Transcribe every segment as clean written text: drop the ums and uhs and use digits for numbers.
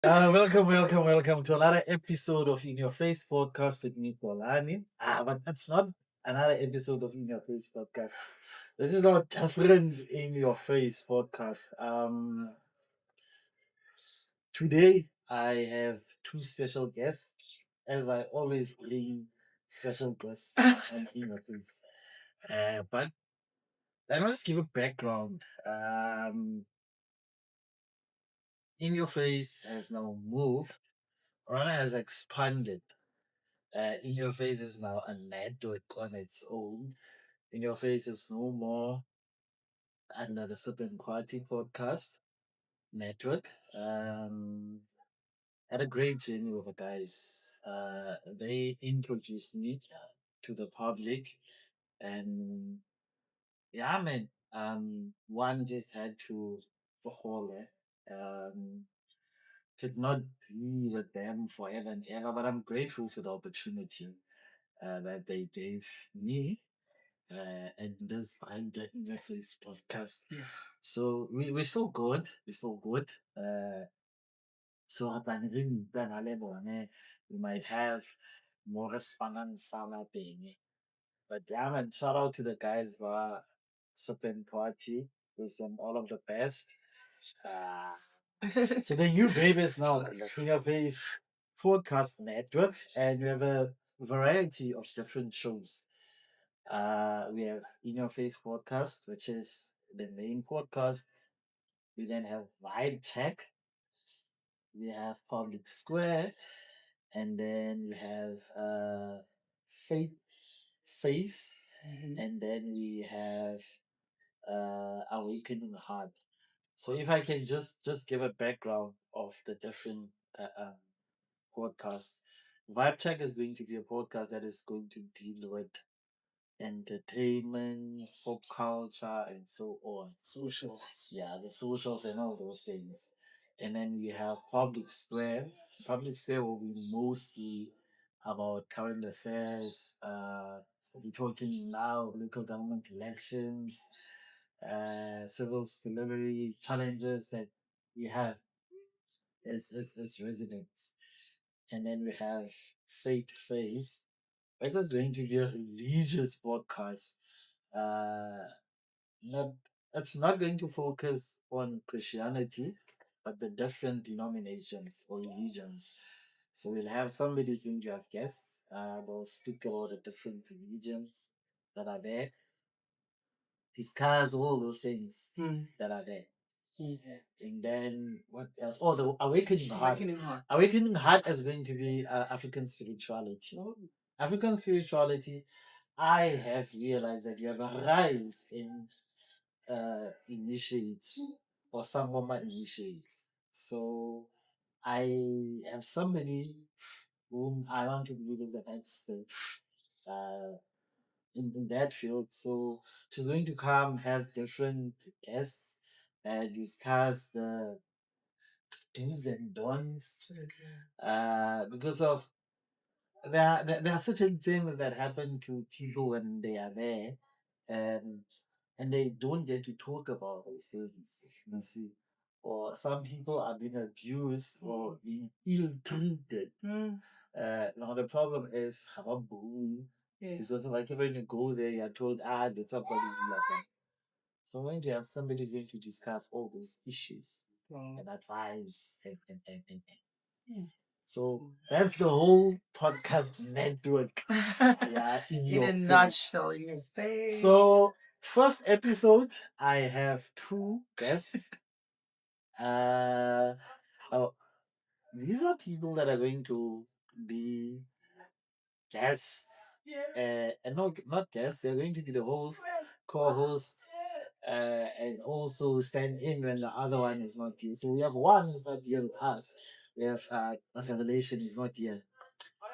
Welcome to another episode of In Your Face podcast with me, Polani. But that's not another episode of In Your Face podcast. This is our different In Your Face podcast. Today I have two special guests, as I always bring special guests on In Your Face. But let me just give a background. In Your Face has now moved, or rather has expanded. In Your Face is now a network on its own. In Your Face is no more under the Certain Party podcast network. Had a great journey with the guys. They introduced me to the public, and yeah, man. One just had to for could not be with them forever and ever, but I'm grateful for the opportunity that they gave me and this behind the In Your Face podcast. Yeah. So we're still good. We're still good. So we might have more response sama thing. But yeah, man, shout out to the guys who are Certain Party. Wish them all of the best. Uh, so the new babies now, In Your Face podcast network, and we have a variety of different shows. We have In Your Face podcast, which is the main podcast. We then have Vibe Check. We have Public Square, and then we have Faith Face, and then we have Awakening Heart. So if I can just give a background of the different podcasts, Vibe Check is going to be a podcast that is going to deal with entertainment, pop culture, and so on. Socials. Yeah, the socials and all those things. And then we have Public Square. Public Square will be mostly about current affairs. We'll be talking now local government elections, civil delivery challenges that we have as residents. And then we have Fate Face. It is going to be a religious podcast. Uh, not it's not going to focus on Christianity, but the different denominations or religions. So we'll have somebody who's going to have guests. They'll speak about the different religions that are there, discuss all those things that are there. Yeah. And then what else? Oh, the Awakening Heart. Awakening Heart is going to be African spirituality. African spirituality, I have realized that you have a rise in initiates or some former initiates. So I have somebody whom I want to believe is an expert uh, in that field. So she's going to come have different guests discuss the do's and don'ts because of there are certain things that happen to people when they are there, and they don't get to talk about those things. You see, or some people are being abused or being ill treated. Now the problem is hababoo. Yes. Because like when you go there, you're told there's somebody like that. So when you have somebody who's going to discuss all those issues and advise and so that's the whole podcast network. Yeah, in a nutshell, in your face. So first episode, I have two guests. Uh, oh, these are people that are going to be guests. And not guests. They're going to be the host, co-host, and also stand in when the other one is not here. So we have one who's not here with us. We have a revelation is not here.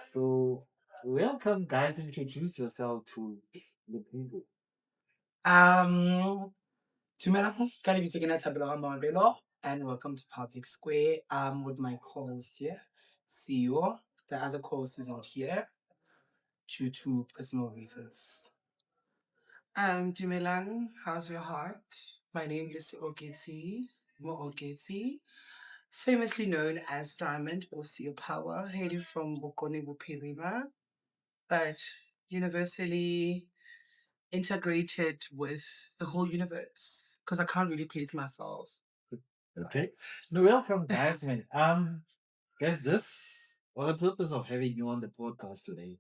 So, welcome, guys. Introduce yourself to the people. Um, Dumelang, ka lebitso ke nna Thapelo Moabelo, and welcome to Public Square. With my co-host here, CEO. The other co-host is not here due to personal reasons. Dumelang, how's your heart? My name is Seoketsi, Mooketsi. famously known as Diamond or Sea Power, hailing from Bokone Bupirima, but universally integrated with the whole universe because I can't really place myself. Okay. No, welcome, guys. Guys, this well, the purpose of having you on the podcast today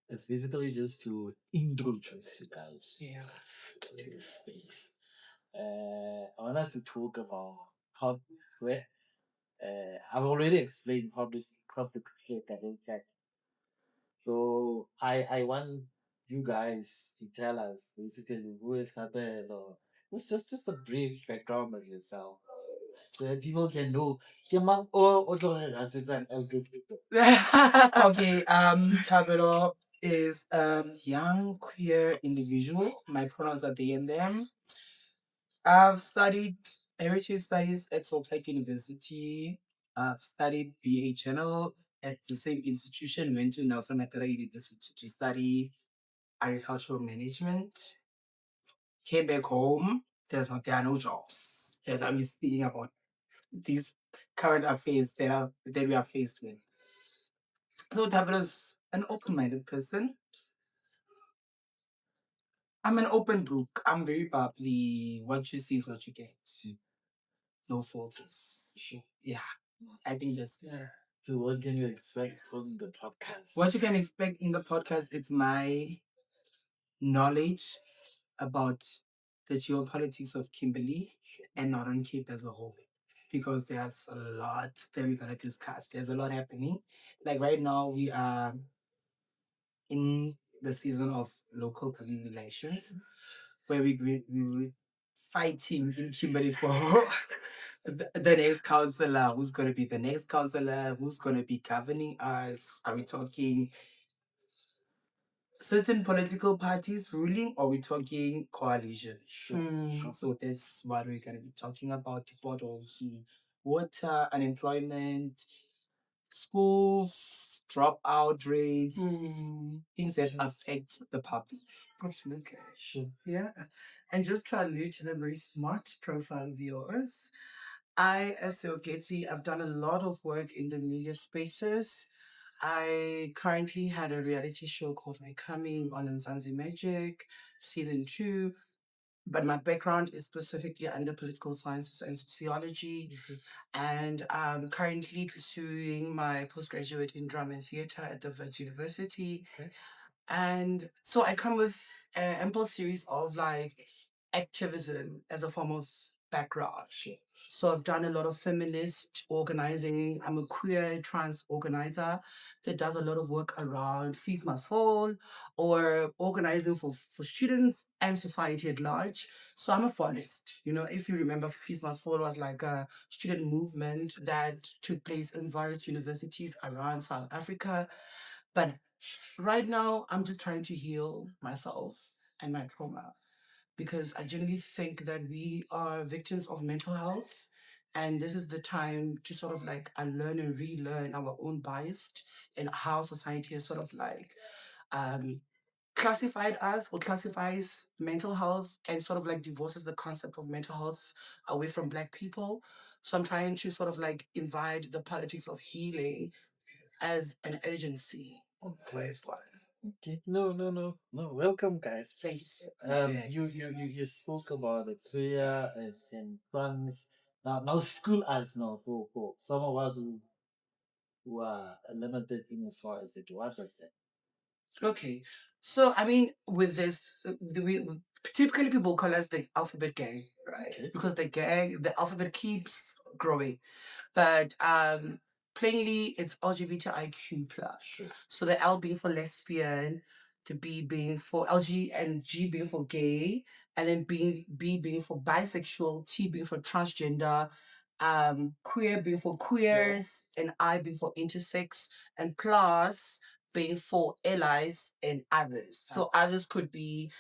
is basically just to introduce you guys Yeah. to this space. I want us to talk about how where I've already explained how this complicated impact. So I want you guys to tell us basically who is Thapelo. It's just a brief background of yourself so that people can know. Tiamang o as it's an LGBT. Okay, Thapelo is young queer individual. My pronouns are they and them. I've studied heritage studies at Salt Lake University. I've studied BA Channel at the same institution. Went to Nelson Mandela University to study agricultural management. Came back home. There are no jobs. As I'm speaking about these current affairs that we are faced with. So Tabitha is an open-minded person. I'm an open book. I'm very bubbly. What you see is what you get. No filters. Yeah, I think that's fair. So what can you expect from the podcast? What you can expect in the podcast is my knowledge about the geopolitics of Kimberley and Northern Cape as a whole. Because there's a lot that we're gonna discuss. There's a lot happening. Like right now, we are in the season of local government elections, where we were fighting in Kimberley for the next councillor. Who's gonna be the next councillor? Who's gonna be governing us? Are we talking certain political parties ruling, or are we talking coalition? Sure. So that's what we're gonna be talking about. Bottles, water, unemployment, schools, dropout rates, things that affect the public. Absolutely. Sure. Yeah. And just to allude to the very smart profile of yours, I, as Seoketsi, I've done a lot of work in the media spaces. I currently had a reality show called My Coming on Mzansi Magic, season 2. But my background is specifically under political sciences and sociology. And I'm currently pursuing my postgraduate in drama and theatre at the Wits University. And so I come with an ample series of like activism as a form of background. So I've done a lot of feminist organizing. I'm a queer trans organizer that does a lot of work around Fees Must Fall or organizing for students and society at large. So I'm a fallist. You know, if you remember, Fees Must Fall was like a student movement that took place in various universities around South Africa. But right now, I'm just trying to heal myself and my trauma because I generally think that we are victims of mental health. And this is the time to sort of like unlearn and relearn our own bias and how society has sort of like um, classified us or classifies mental health and sort of like divorces the concept of mental health away from Black people. So I'm trying to sort of like invite the politics of healing as an urgency for everyone. Okay. No. Welcome, guys. Thank you so You spoke about the prayer and plans. Now school us now for some of us who are limited in as far as the to understand. Okay. So, I mean, with this, typically people call us the alphabet gang, right? Okay. Because the alphabet keeps growing. But plainly, it's LGBTIQ plus. Sure. So the L being for lesbian, the B being for LG, and G being for gay, and then B being for bisexual, T being for transgender, queer being for queers, and I being for intersex, and plus being for allies and others. So others could be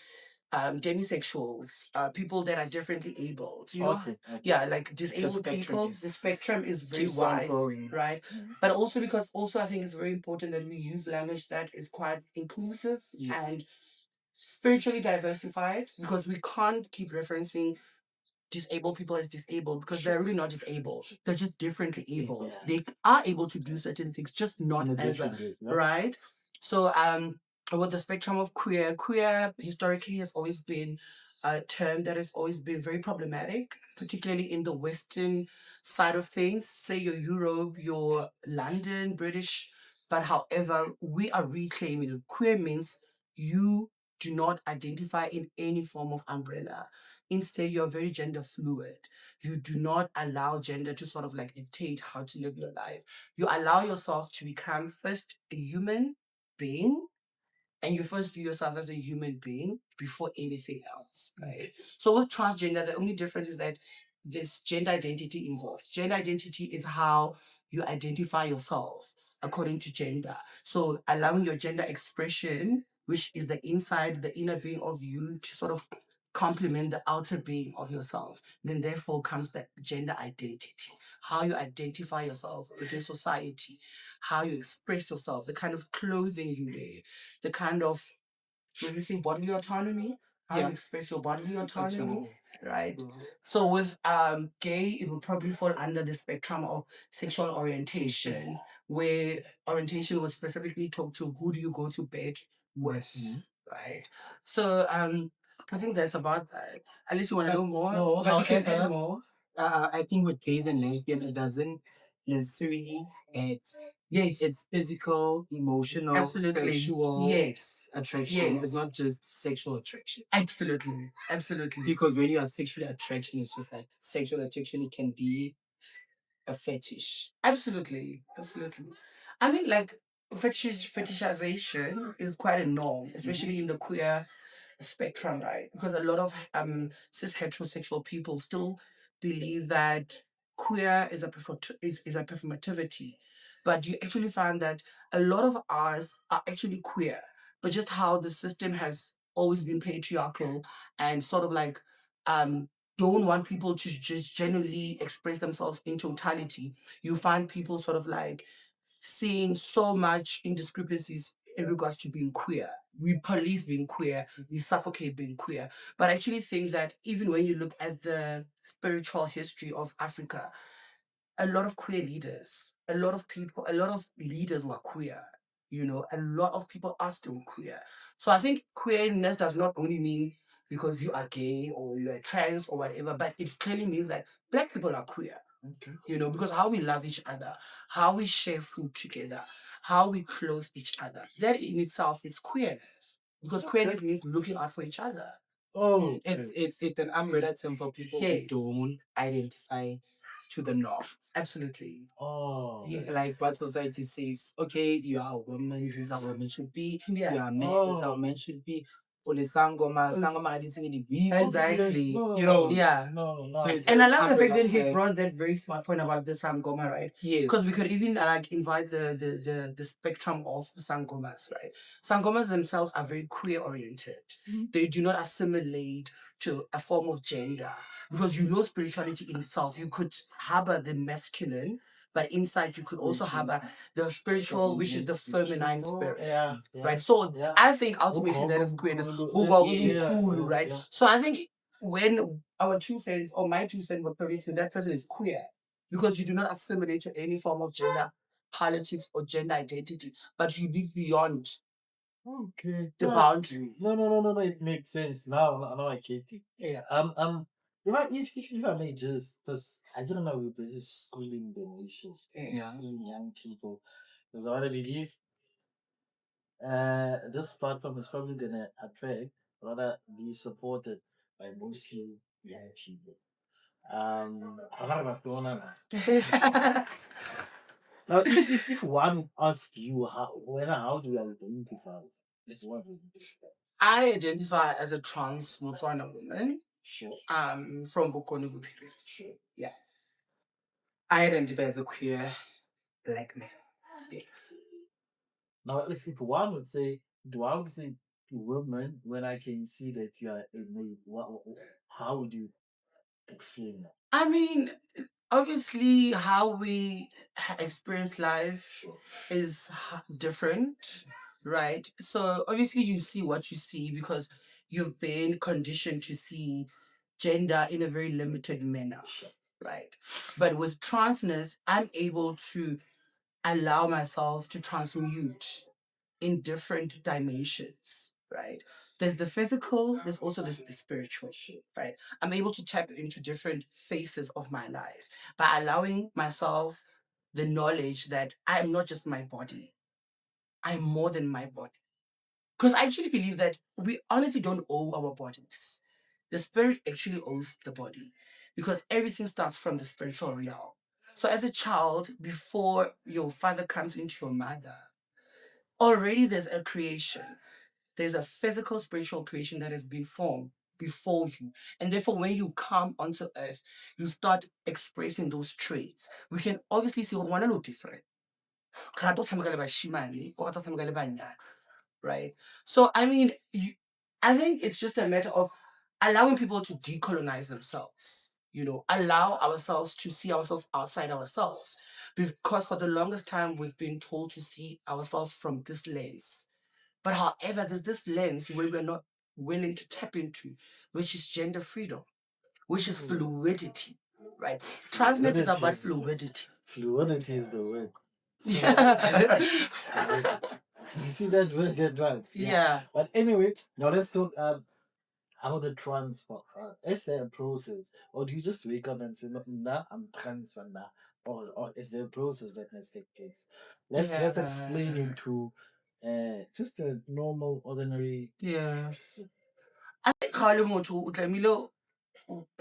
demisexuals, people that are differently abled. You know, Okay. yeah, like disabled people. The spectrum is very keeps on wide, growing. right? But also because also I think it's very important that we use language that is quite inclusive and spiritually diversified because we can't keep referencing disable people as disabled because they're really not disabled. They're just differently abled. They are able to do certain things, just not as a right. So with the spectrum of queer, queer historically has always been a term that has always been very problematic, particularly in the Western side of things. Say your Europe, your London, British. But however, we are reclaiming queer means you do not identify in any form of umbrella. Instead, you're very gender fluid. You do not allow gender to sort of like dictate how to live your life. You allow yourself to become first a human being, and you first view yourself as a human being before anything else, right? So with transgender, the only difference is that this gender identity involved. Gender identity is how you identify yourself according to gender. So allowing your gender expression, which is the inside, the inner being of you, to sort of complement the outer being of yourself. Then therefore comes the gender identity. How you identify yourself within society, how you express yourself, the kind of clothing you wear, the kind of, when you say bodily autonomy, how you express your bodily autonomy, right? So with gay, it will probably fall under the spectrum of sexual orientation, where orientation was specifically talked to who do you go to bed with, right? So I think that's about that. At least you want to know more. No, But you can add however, more. I think with gays and lesbian, it doesn't necessarily add. Yes. It's physical, emotional, Absolutely. sexual Yes. attraction. Yes. It's not just sexual attraction. Absolutely. Absolutely. Because when you are sexually attraction, it's just like sexual attraction. It can be a fetish. Absolutely. Absolutely. I mean, like, fetishization is quite a norm, especially in the queer spectrum, right? Because a lot of cis heterosexual people still believe that queer is is a performativity. But you actually find that a lot of ours are actually queer, but just how the system has always been patriarchal and sort of like um don't want people to just genuinely express themselves in totality. You find people sort of like seeing so much indiscrepancies in regards to being queer. We police being queer, we suffocate being queer. But I actually think that even when you look at the spiritual history of Africa, a lot of queer leaders, a lot of people, a lot of leaders were queer. You know, a lot of people are still queer. So I think queerness does not only mean because you are gay or you are trans or whatever, but it clearly means that black people are queer. Okay. You know, because how we love each other, how we share food together, how we clothe each other, that in itself is queerness. Because queerness means looking out for each other. Oh, it's an umbrella term for people who Yes. don't identify to the norm. Absolutely. Oh, Yes. like what society says, okay, you are a woman, this is how women should be. Yeah. You are a man, this is how men should be. Ole sangoma, sangoma, this is the weave. Exactly. No, You know, Yeah. no, no. so it's And I an love the fact umbrella that he term. brought that very smart point about the Sangoma, right? Yes. Because we could even like invite the spectrum of Sangomas, right? Sangomas themselves are very queer oriented. They do not assimilate to a form of gender because you know spirituality in itself. You could harbor the masculine, but inside you could also harbor the spiritual, which is the feminine spirit. Yeah, Right. So yeah. I think ultimately that is queerness. Right. Yeah. So I think when our 2 cents or my 2 cents were produced, that person is queer because you do not assimilate to any form of gender politics or gender identity, but you live beyond Okay. the boundary. No. It makes sense now. Now I get it. Yeah. You know, if I may just, because I don't know if this is schooling the nation, schooling young people, because I want to believe this platform is probably gonna attract, rather be supported by mostly young people. I got about Donna now. Now, if one asks you how do you identify, this one would be. I identify as a trans Botswana woman. Sure. From Bokoni Bophirima. Sure. Yeah. I identify as a queer black man. Yes. Now, if one would say, do I would say to women when I can see that you are a male, how would you explain that? I mean, obviously, how we experience life is different, right? So, obviously, you see what you see because you've been conditioned to see gender in a very limited manner, right? But with transness, I'm able to allow myself to transmute in different dimensions, right? There's the physical, there's also the spiritual, right? I'm able to tap into different phases of my life by allowing myself the knowledge that I am not just my body, I'm more than my body. Because I actually believe that we honestly don't owe our bodies. The spirit actually owes the body because everything starts from the spiritual realm. So, as a child, before your father comes into your mother, already there's a creation. There's a physical, spiritual creation that has been formed before you. And therefore, when you come onto earth, you start expressing those traits. We can obviously see one a little different. Right? So, I mean, I think it's just a matter of allowing people to decolonize themselves, allow ourselves to see ourselves outside ourselves. Because for the longest time, we've been told to see ourselves from this lens. But however, there's this lens where we're not willing to tap into, which is gender freedom, which is fluidity, right? Transness is about fluidity. Fluidity is the word. Yeah. You see that word get right? Yeah. But anyway, now let's talk how the transfer. Is there a process, or do you just wake up and say, "No, nah, I'm transfer now," or is there a process that must take place? Let's explain it to just a normal, ordinary. Yeah. I think kgale motho o tlamehile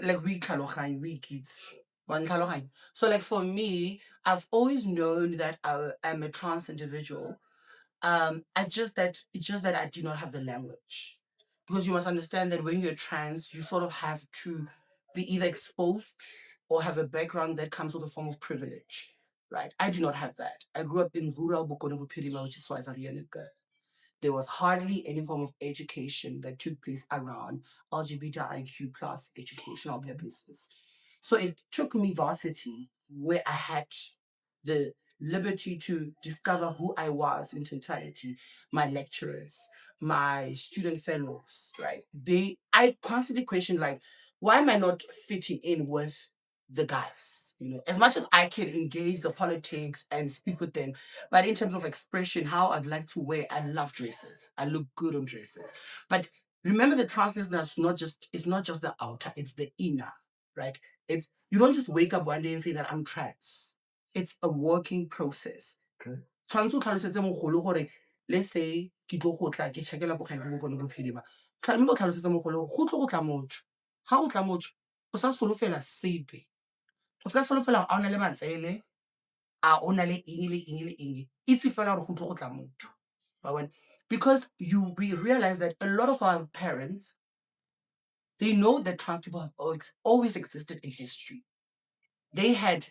like we tlhaloganye, we kids. One tlhaloganye. So like for me, I've always known that I'm a trans individual. It's just that I do not have the language. Because you must understand that when you're trans, you sort of have to be either exposed or have a background that comes with a form of privilege. Right? I do not have that. I grew up in rural Bokone Bophirima, which is Swaziland. There was hardly any form of education that took place around LGBTIQ plus educational purposes. So it took me varsity where I had the liberty to discover who I was in totality, my lecturers, my student fellows, right? I constantly question like, why am I not fitting in with the guys? As much as I can engage the politics and speak with them, but in terms of expression, how I'd like to wear, I love dresses. I look good on dresses. But remember the transness is not just the outer, it's the inner, right? It's you don't just wake up one day and say that I'm trans. It's a working process. Okay. Tshwanetse o tlhalosetse mogolo gore, let's say ke tlo go tla ke checkela bogae bo bone bophirima. Tlamehile o tlhalosetse mogolo go tlo go tla motho. Ga go tla motho, o sa solofela sepe. O ska solofela a o na le matsele, a o na le eng le eng le eng. Itse fela gore go tlo go tla motho. Ba bona? Because we realize that a lot of our parents, they know that trans people have always existed in history. They had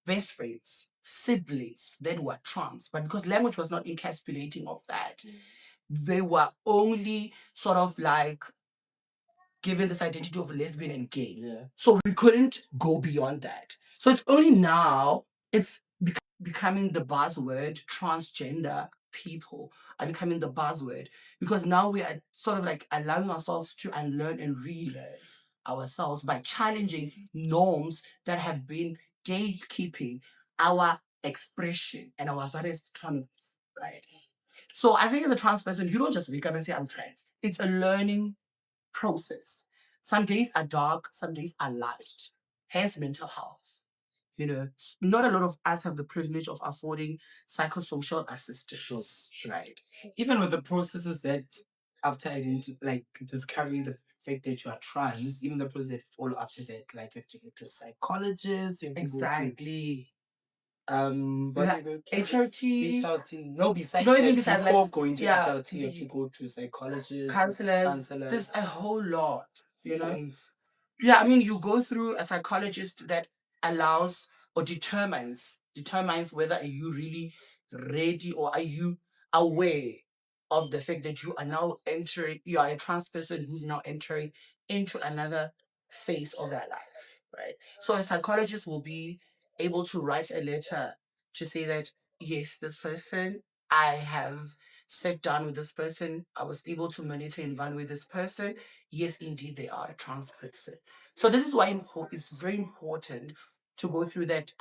best friends, siblings that were trans, but because language was not encapsulating of that, they were only sort of like given this identity of lesbian and gay. Yeah. So we couldn't go beyond that. So it's only now it's becoming the buzzword. Transgender people are becoming the buzzword because now we are sort of like allowing ourselves to unlearn and relearn ourselves by challenging norms that have been gatekeeping our expression and our various autonomies, right? So I think as a trans person, you don't just wake up and say I'm trans. It's a learning process. Some days are dark, some days are light. Hence mental health. Not a lot of us have the privilege of affording psychosocial assistance. Sure. Right. Even with the processes that after like discovering the fact that you are trans, even the process that follow after that, like you have to go to a psychologist, you have to Exactly. but Yeah, you go to HRT. HRT. No, besides No, that, even besides before that, going to yeah, HRT, you have to go to psychologists, counselors. There's a whole lot. Things. Yeah, I mean, you go through a psychologist that allows or determines whether are you really ready or are you aware of the fact that you are a trans person who's now entering into another phase of their life, right? So a psychologist will be able to write a letter to say that yes, this person, I have sat down with this person. I was able to monitor and evaluate this person. Yes, indeed, they are a trans person. So this is why it's very important to go through that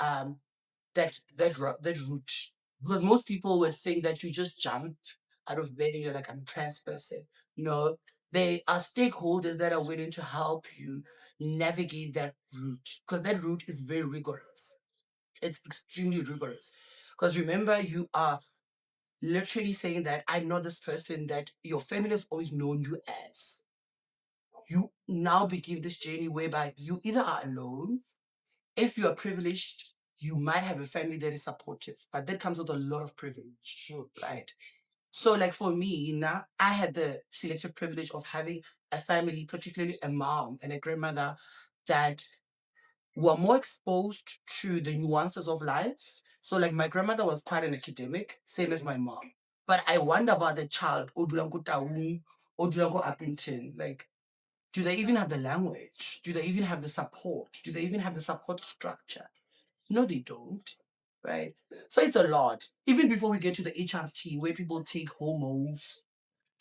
route, because most people would think that you just jump out of bed and you're like, I'm a trans person. No, they are stakeholders that are willing to help you navigate that route, because that route is very rigorous. It's extremely rigorous. Because remember, you are literally saying that I'm not this person that your family has always known you as. You now begin this journey whereby you either are alone. If you are privileged, you might have a family that is supportive, but that comes with a lot of privilege. Sure. Right. So, like for me, now I had the selective privilege of having a family, particularly a mom and a grandmother, that were more exposed to the nuances of life. So, like my grandmother was quite an academic, same as my mom. But I wonder about the child, Odulanko Taung, Odulanko Appington, like, do they even have the language? Do they even have the support? Do they even have the support structure? No, they don't. Right? So it's a lot. Even before we get to the HRT, where people take hormones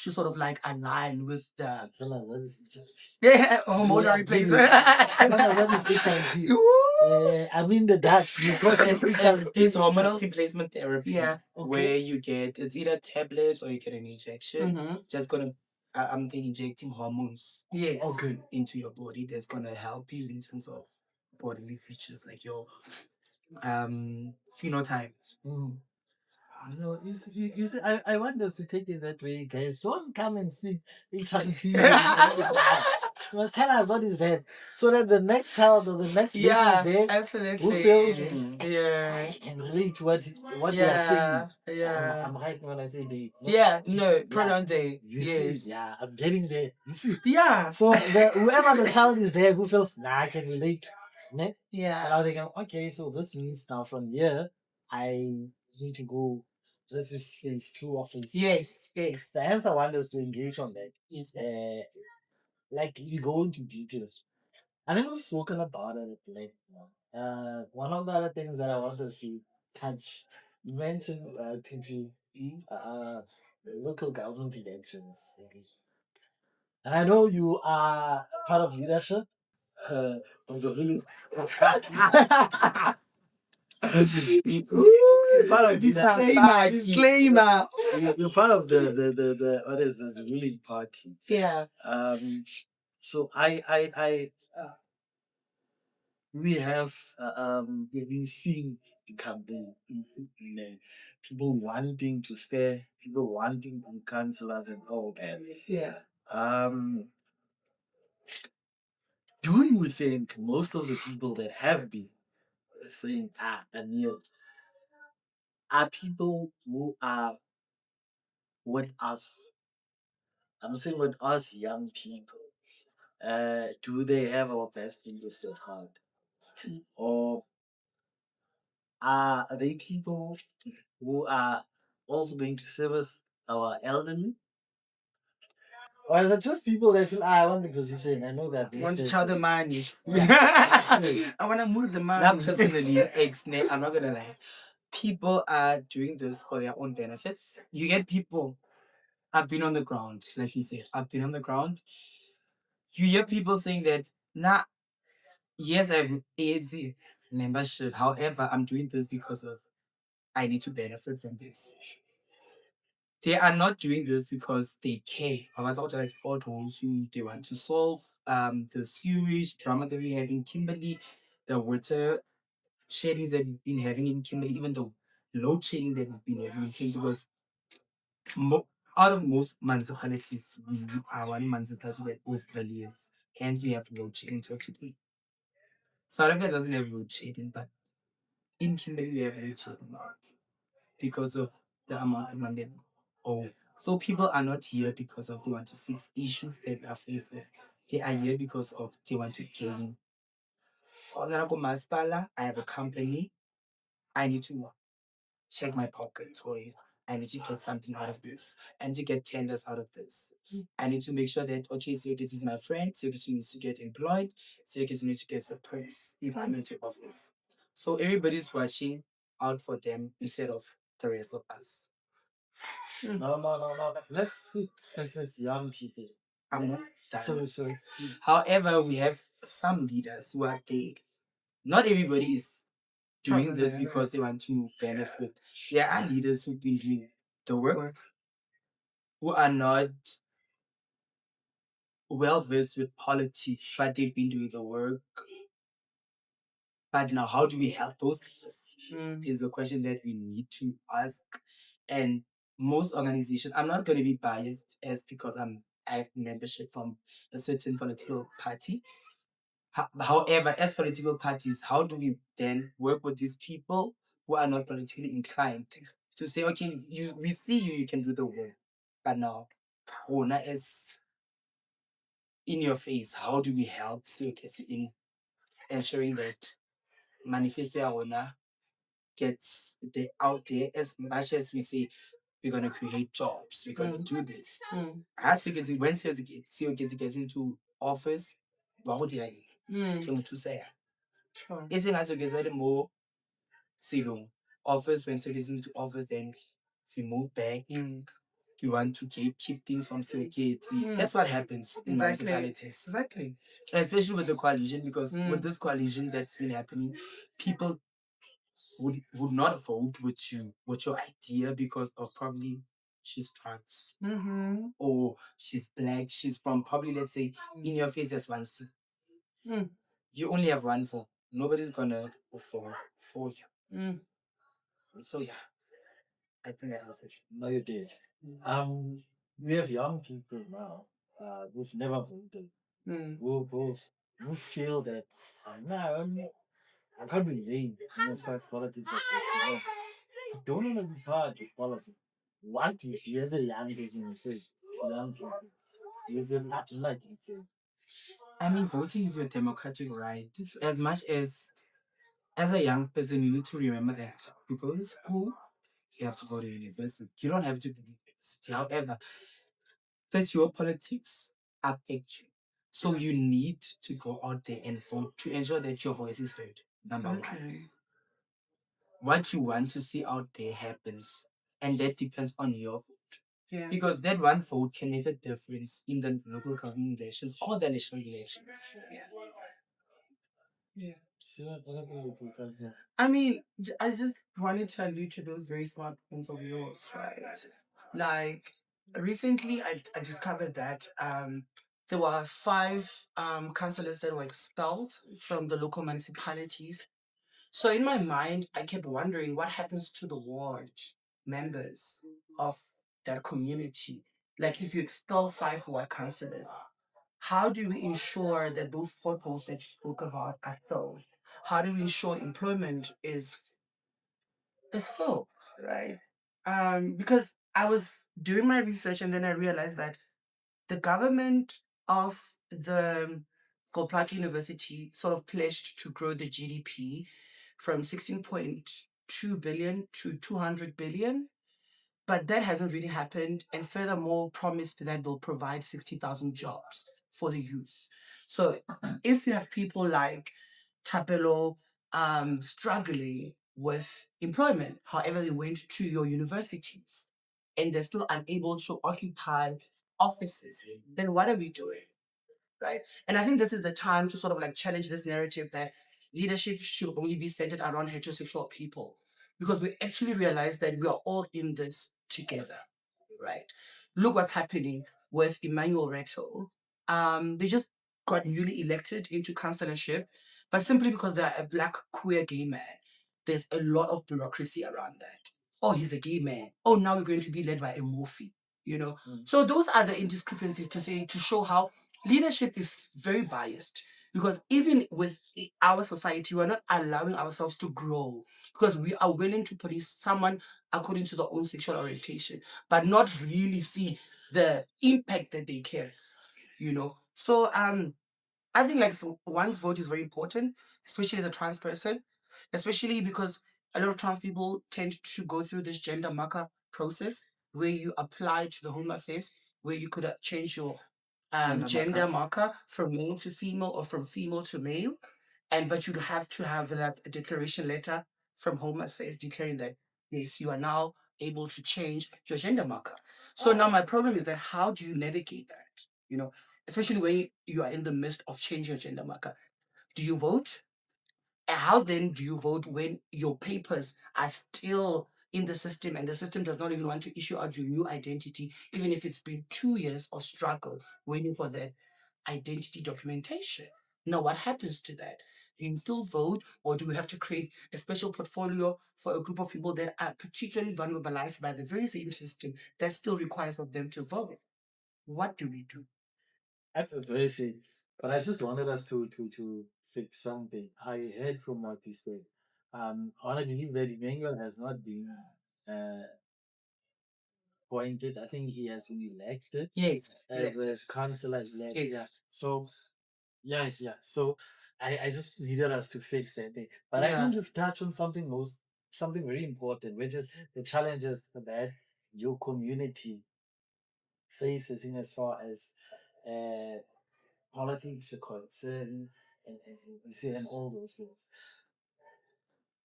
to sort of like align with the yeah, hormonal replacement. What is HIV? I mean the Dutch. You got It's hormonal replacement therapy. Yeah. Where you get it's either tablets or you get an injection. Mm-hmm. Just gonna I'm thinking injecting hormones. Yes. Okay. Into your body that's gonna help you in terms of bodily features like your phenotype. Mm. No, you see, I want us to take it that way, guys. Don't come and see HIV. You must tell us what is that, so that the next child or the next baby is there absolutely. who feels Yeah. I can relate to what they are saying. Yeah. I'm right when I say they. Yeah. No, Yeah. pronoun they. You Yes. see, yeah, I'm getting there. You see. Yeah. So whoever the child is there who feels I can relate, ne? Yeah. And now they go, okay, so this means now from here I need to go. This is phase 2 or phase. Yes. Yes. The hence I want us to engage on that. Yes. Like we go into details. I think we've spoken about it. Like one of the other things that I want us to touch. You mentioned TP, local government elections. And I know you are part of leadership of the village. You're part of Disclaimer. You're part of the what is this, the ruling party. Yeah. So I we have we've been seeing the campaign, people wanting to stay, people wanting to be councillors and all that. Yeah. Do you think most of the people that have been saying Daniel are people who are with us? I'm saying with us young people. Do they have our best interest at heart? Or are they people who are also going to service our elderly? Or is it just people that feel, I want the position, I know that they Want to chow the money. I want to move the money. Now, personally, I'm not gonna lie. People are doing this for their own benefits. You get people. I've been on the ground, like you said. I've been on the ground. You hear people saying that, nah, yes, I have ANC membership. However, I'm doing this because of I need to benefit from this. They are not doing this because they care about like potholes who they want to solve, the sewage drama that we have in Kimberley, the water sheddings that we've been having in Kimberley, even the load shedding that we've been having in Kimberley, because out of most municipalities, we are one municipality that was brilliant. Hence, we have load shedding till today. South Africa doesn't have load shedding, but in Kimberley, we have load shedding because of the amount of money. Oh, so people are not here because of they want to fix issues that are faced with. They are here because of they want to gain. I have a company. I need to check my pockets, or I need to get something out of this. I need to get tenders out of this. I need to make sure that, okay, Seoketsi is my friend. Seoketsi needs to get employed. Seoketsi needs to get the perks if I'm into office. So everybody's watching out for them instead of the rest of us. No. Let's speak as young people. I'm not done. So. However, we have some leaders who are there. Not everybody is doing this because they want to benefit. There are leaders who've been doing the work who are not well versed with politics, but they've been doing the work. But now, how do we help those leaders? Is the question that we need to ask. And most organizations, I'm not going to be biased as because I have membership from a certain political party. However, as political parties, how do we then work with these people who are not politically inclined to say, okay, we see you can do the work, but now, Rona is in your face. How do we help Seoketsi in ensuring that Manifesto ya Rona gets out there as much as we say we're gonna create jobs, we're gonna do this. As when Seoketsi gets into office, what would you to say? It's in as you more silong office when so gets into office, then we move back. We want to keep things from Seoketsi. That's what happens in municipalities. Exactly. Especially with the coalition, because with this coalition that's been happening, people would not vote with you, with your idea, because of probably she's trans or she's black, she's from probably, let's say, in your face as one suit. You only have one vote. Nobody's gonna go for you. So yeah, I think I answered you. No, you did. We have young people now who've never voted, who feel that, nah, I can't be vain in as far as politics. I don't want to be part of politics. What if you as a young person, you say, young people, you feel not like it? I mean, voting is your democratic right. As much as a young person, you need to remember that you go to school, you have to go to university. You don't have to go to university. However, that your politics affect you. So you need to go out there and vote to ensure that your voice is heard. Number one. What you want to see out there happens. And that depends on your vote. Yeah. Because that one vote can make a difference in the local government elections or the national elections. Yeah. I mean, I just wanted to allude to those very smart points of yours, right? Like recently, I discovered that there were five councillors that were expelled from the local municipalities. So in my mind, I kept wondering what happens to the ward members of that community. Like if you expel five ward councillors, how do we ensure that those potholes that you spoke about are filled? How do we ensure employment is filled, right? Because I was doing my research and then I realized that the government of the Golpaki University sort of pledged to grow the GDP from 16.2 billion to 200 billion, but that hasn't really happened. And furthermore, promised that they'll provide 60,000 jobs for the youth. So if you have people like Thapelo struggling with employment, however, they went to your universities and they're still unable to occupy offices, then what are we doing? Right? And I think this is the time to sort of like challenge this narrative that leadership should only be centered around heterosexual people, because we actually realize that we are all in this together, right? Look what's happening with Emmanuel Reto. They just got newly elected into councillorship, but simply because they're a black queer gay man, there's a lot of bureaucracy around that. Oh, he's a gay man. Oh, now we're going to be led by a morphe, you know? So those are the indiscrepancies to show how leadership is very biased, because even with our society, we're not allowing ourselves to grow because we are willing to police someone according to their own sexual orientation, but not really see the impact that they carry, you know? So I think like one's vote is very important, especially as a trans person, especially because a lot of trans people tend to go through this gender marker process where you apply to the Home Affairs, where you could change your gender marker from male to female or from female to male, and but you'd have to have like a declaration letter from Home Affairs declaring that yes, you are now able to change your gender marker. So now my problem is that how do you navigate that? You know, especially when you are in the midst of changing your gender marker. Do you vote? How then do you vote when your papers are still in the system and the system does not even want to issue out your new identity, even if it's been 2 years of struggle waiting for that identity documentation? Now, what happens to that? Do you still vote, or do we have to create a special portfolio for a group of people that are particularly vulnerabilized by the very same system that still requires of them to vote? What do we do? That's very sick. But I just wanted us to fix something. I heard from what you said. I believe that Emmanuel has not been uh, appointed. I think he has been elected. Yes, As a elected. councillor elect. Yes. Yeah. So yeah. So I just needed us to fix that thing. But I Yeah. think you've touched on something very important, which is the challenges that your community faces in as far as uh, politics are concerned and you see and all those things.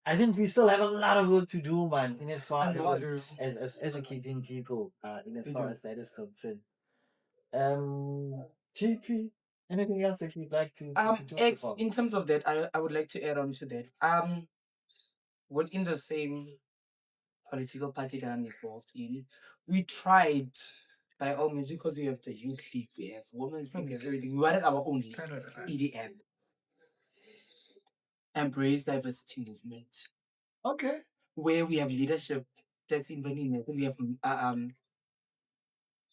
I think we still have a lot of work to do, man, in as far A lot. as educating people, in as We far do. as that is concerned. TP, anything else that you'd like to talk X, about? in terms of that, I would like to add on to that. Within the same political party that I'm involved in, we tried by all means because we have the youth league, we have women's league, we have everything. We wanted our own league, EDM, Embrace Diversity Movement, Okay. where we have leadership that's even in it. We have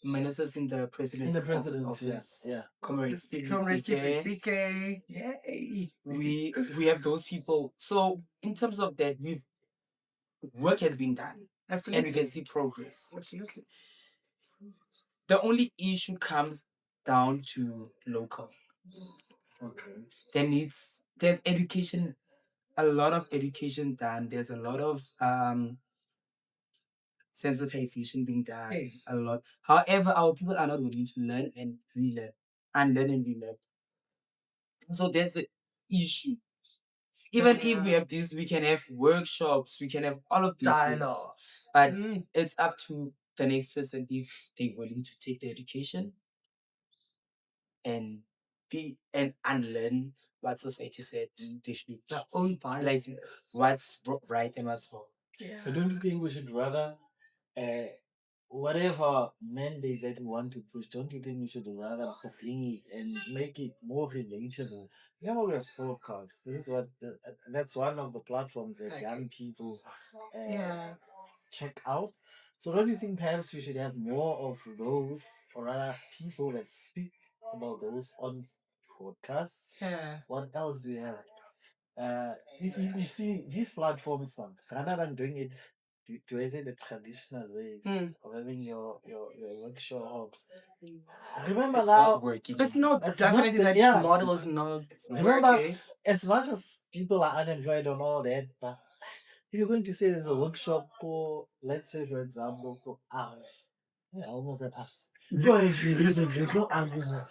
ministers in the In the president's presidency, yeah. office. Yeah. Comrade Steve Comrade Tsike. TK. Yay. We have those people. So in terms of that, we've work has been done. Absolutely. And we can see progress. Absolutely. The only issue comes down to local. Okay. There's education, a lot of education done. There's a lot of sensitization being done. Yes. A lot. However, our people are not willing to learn and relearn and learn and relearn. So there's an issue. Even if we have this, we can have workshops, we can have all of these Dialogue. things. But it's up to the next person if they're willing to take the education and be and unlearn what society said they should. Their own bias. Like what's right and what's wrong. Yeah. I don't think we should rather, uh, whatever mandate that we want to push, don't you think we should rather bring it and make it more relatable? You know, we have podcasts. This is that's one of the platforms that young people Yeah. check out. So don't you think perhaps we should have more of those, or rather people that speak about those on podcasts? Yeah. What else do you have? You see, these platforms, man, rather than doing it to is it the traditional way of having your workshops. Remember It's now, not working. It's not It's definitely not that yeah. model is not Remember, working. as much as people are unemployed and all that, but if you're going to say there's a workshop for, let's say, for example, for hours, yeah, almost at hours. There's no argument.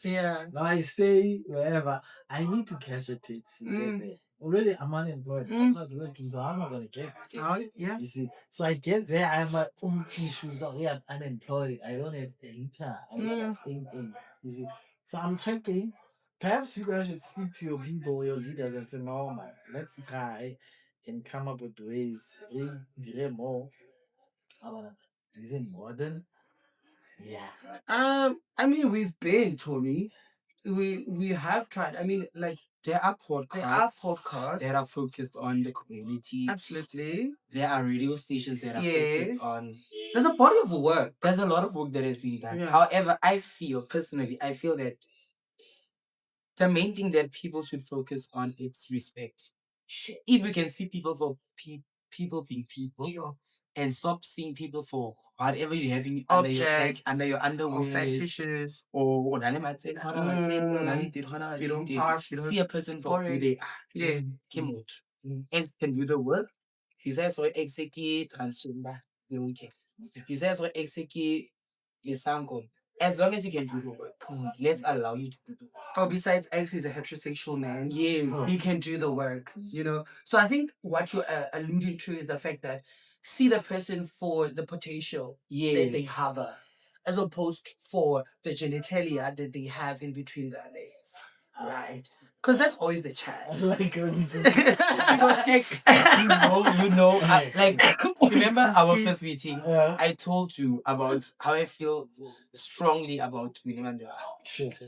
Yeah. Now I stay wherever. I need to catch a taxi. Get there. Already, I'm unemployed. I'm not working, so I'm not gonna get there. Oh, yeah. You see, so I get there. I have my own issues. Out here. I'm unemployed. I don't have data. I don't have anything. You see, so I'm checking. Perhaps you guys should speak to your people, your leaders, and say, "No, man, let's try and come up with ways. More. Is it modern? Yeah. I mean, we've been, Tony. We have tried. I mean, like There are podcasts podcasts. that are focused on the community. Absolutely. There are radio stations that are focused on. There's a body of work. There's a lot of work that has been done. Yeah. However, I feel that the main thing that people should focus on is respect. If we can see people for people being people and stop seeing people for whatever you're having under your, like, under your underwear or fetishes. or You don't pass, you don't see a person for who they are. Yeah. X can do the work. He says what exeki transgender. We don't care. He says what exeki lisango. As long as you can do the work, let's allow you to do the work. Oh, besides X is a heterosexual man. Yeah. He can do the work, you know. So I think what you're alluding to is the fact that see the person for the potential that they Yes. harbor, as opposed for the genitalia that they have in between their legs, right? Because that's always the I challenge. like when you just Like, remember our first meeting? Yeah. I told you about how I feel strongly about William and Shit.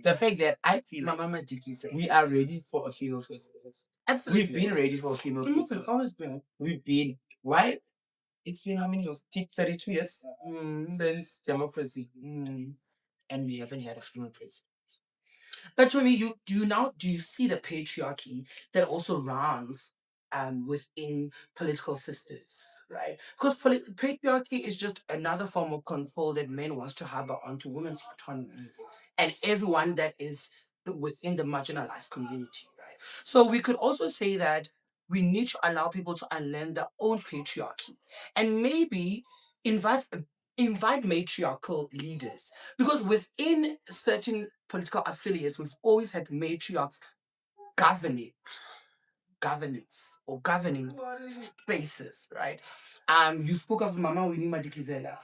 the fact that I feel like Mama Dickie said, we are ready for a female president. absolutely. We've been ready for a female president. We've always been. We've been. Why? It's been how many years? 32 years Mm. since democracy, Mm. and we haven't had a female president. But to me, do you see the patriarchy that also runs within political systems, right? Because patriarchy is just another form of control that men wants to harbor onto women's autonomy and everyone that is within the marginalized community, right? So we could also say that we need to allow people to unlearn their own patriarchy and maybe invite invite matriarchal leaders, because within certain political affiliates we've always had matriarchs governing governance or governing spaces, right? You spoke of Mama Winnie Madikizela.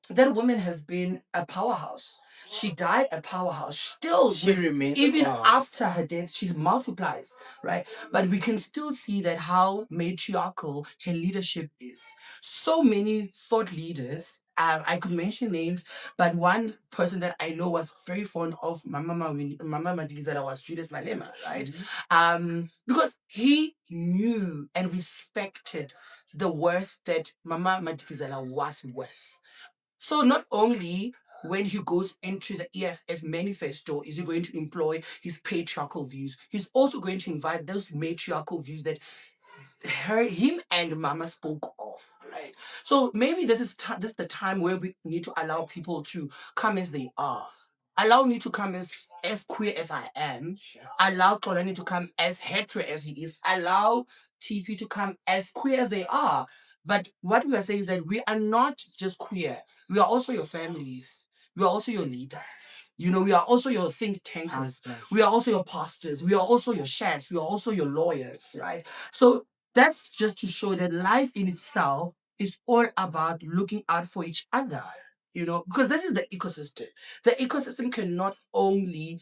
That woman has been a powerhouse. She died a powerhouse. Still, She remains a even powerhouse. after her death, she multiplies, right? But we can still see that how matriarchal her leadership is. So many thought leaders. I could mention names, but one person that I know was very fond of Mama Madikizela was Julius Malema, right? Because he knew and respected the worth that Mama Madikizela was worth. So not only when he goes into the EFF manifesto is he going to employ his patriarchal views, he's also going to invite those matriarchal views that him and Mama spoke of, right? So maybe this is the time where we need to allow people to come as they are. Allow me to come as queer as I am. Allow Kolani to come as hetero as he is. Allow TP to come as queer as they are. But what we are saying is that we are not just queer. We are also your families. We are also your leaders. You know, we are also your think tankers. We are also your pastors. We are also your chefs. We are also your lawyers, right? So that's just to show that life in itself is all about looking out for each other, you know, because this is the ecosystem. The ecosystem cannot only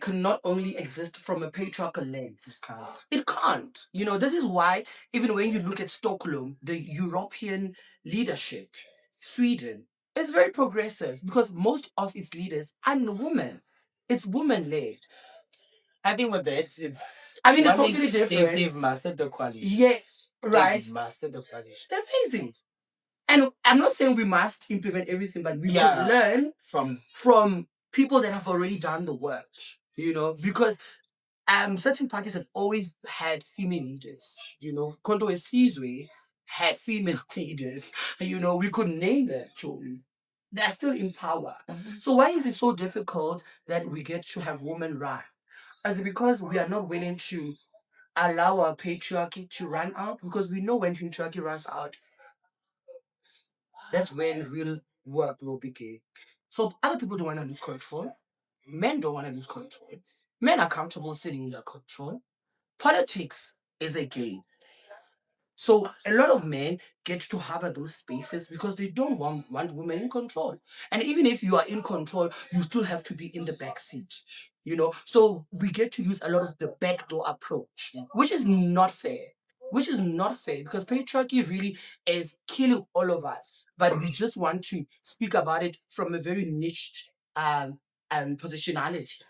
cannot only exist from a patriarchal lens. It can't. You know, this is why even when you look at Stockholm, the European leadership, Sweden, is very progressive because most of its leaders are women. It's woman led. I think with that, it's. I mean, it's one thing, totally different. They've mastered the quality. Yes, right. They've mastered the quality. They're amazing. And I'm not saying we must implement everything, but we Yeah. could learn from people that have already done the work, you know, because certain parties have always had female leaders, you know. Kondo Esizwe had female leaders, you know, we could name them children. They're still in power. So why is it so difficult that we get to have women run? Is it because we are not willing to allow our patriarchy to run out? Because we know when patriarchy runs out, that's when real work will begin. So other people don't want to lose control. Men don't want to lose control. Men are comfortable sitting in their control. Politics is a game. So a lot of men get to harbor those spaces because they don't want women in control. And even if you are in control, you still have to be in the back seat. You know, so we get to use a lot of the backdoor approach, which is not fair. Which is not fair because patriarchy really is killing all of us. But we just want to speak about it from a very niched positionality.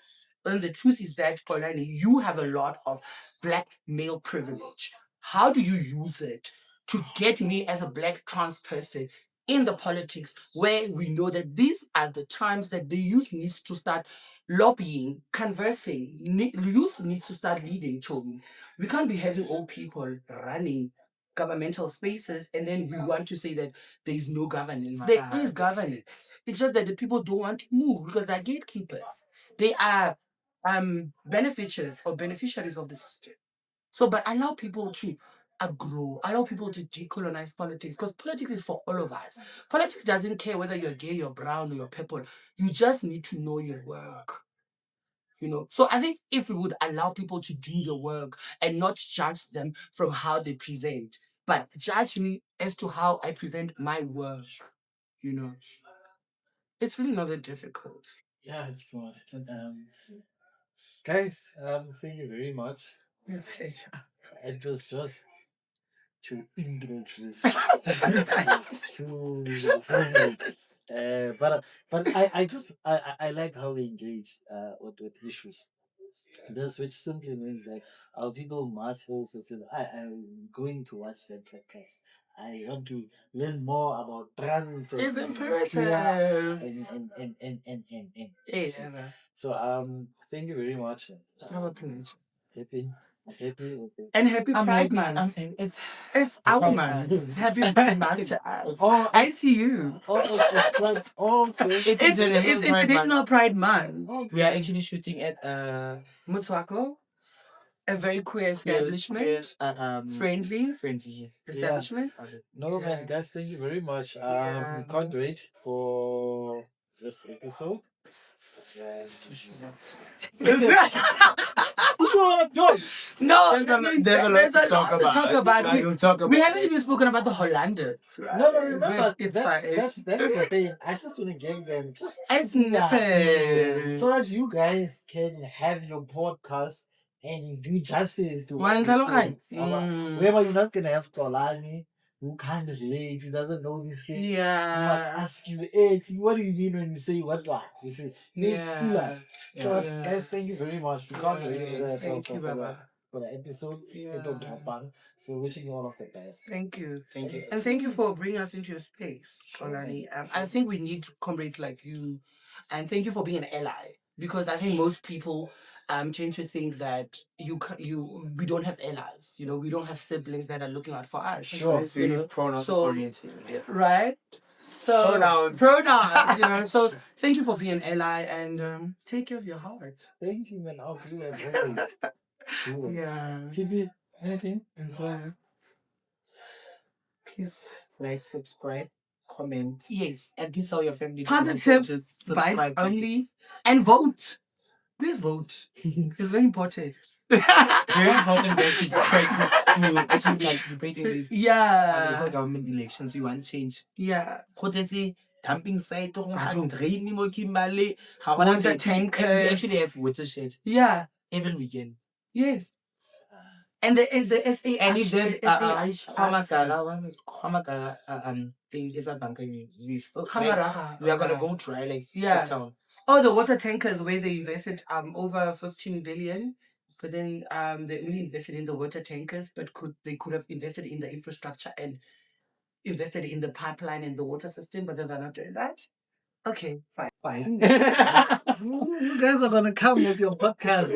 But then the truth is that, Paulani, you have a lot of black male privilege. How do you use it to get me as a black trans person in the politics where we know that these are the times that the youth needs to start lobbying, conversing. Youth needs to start leading children. We can't be having old people running governmental spaces and then we want to say that there is no governance. There is governance. It's just that the people don't want to move because they're gatekeepers. They are beneficiaries of the system. So, but allow people to grow, allow people to decolonize politics because politics is for all of us. Politics doesn't care whether you're gay, you're brown, or you're purple. You just need to know your work. You know, so I think if we would allow people to do the work and not judge them from how they present, but judge me as to how I present my work. It's really not that difficult. Yeah, it's not. Guys, thank you very much. It was just to introduce to but I like how we engage with issues. This which simply means that our people must also feel I'm going to watch that podcast. I want to learn more about trans and It's imperative. queer and Yeah. so thank you very much. Have a pleasure. Happy with it. And happy I'm Pride happy. Month. It's It's our Pride month. Month. Happy Pride Month to us. Oh, And to you. it's quite okay. It's International Pride Month. We are actually shooting at Mutswako, a very queer establishment. Friendly friendly. establishment. No Yeah. man, guys, thank you very much. Yeah. We can't wait for this episode. No, There's a lot to talk about. We haven't even spoken about the Hollanders. No, remember But it's fine. that's the thing. I just want to give them just A snippet. so that you guys can have your podcast and do justice to One what it Talokai. says. Remember, you're not gonna have Tolani who can't relate, who doesn't know these things. He must Yeah. ask you, hey, what do you mean when you say what? You see, they school us. So, Yeah. guys, thank you very much. We can't wait for that. Thank you, Baba. For the episode. Yeah. So, wishing you all of the best. Thank you. Thank you. And thank you for bringing us into your space, Olani. I think we need comrades like you. And thank you for being an ally. Because I think most people tend to think that we don't have allies. We don't have siblings that are looking out for us. Sure. It's very pronouns So- oriented. Right? So pronouns. So thank you for being an ally and take care of your heart. Thank you, man. I'll do as always. Do it. Yeah. TP, anything? Please like, subscribe, comment, Yes. and please tell your family. Positive Just vibe subscribe, only. please. And vote. Please vote. It's very important. Very important basic practice to actually participate in these Yeah. local government elections. We want change. Yeah. Kgotetse dumping site go drain mo Kimberley. Water tankers. We actually have watershed Yeah. every weekend. Yes. And the SA And if then Khamaga thing is a bank, we still we are gonna go try like Yeah. Cape Town. Oh, the water tankers where they invested over 15 billion, but then they only invested in the water tankers, but they could have invested in the infrastructure and invested in the pipeline and the water system, but then they're not doing that. Okay, fine. You guys are gonna come with your podcast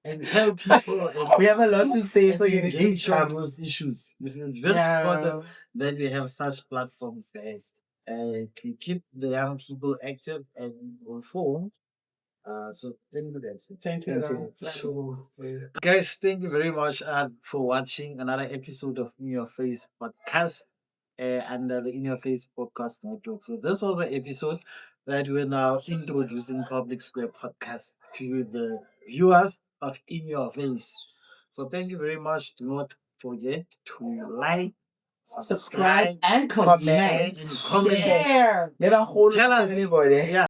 and help people. We have a lot to say, so you need to engage on come. those issues. It's very important that we have such platforms, guys, to keep the young people active and informed. So thank you, guys. Thank So, guys, thank you very much for watching another episode of In Your Face podcast and the In Your Face podcast network. So this was an episode that we're now introducing Public Square podcast to the viewers of In Your Face. So thank you very much. Do not forget to like, Subscribe and comment, comment. and comment. Share. Never hold Tell us. anybody. Yeah.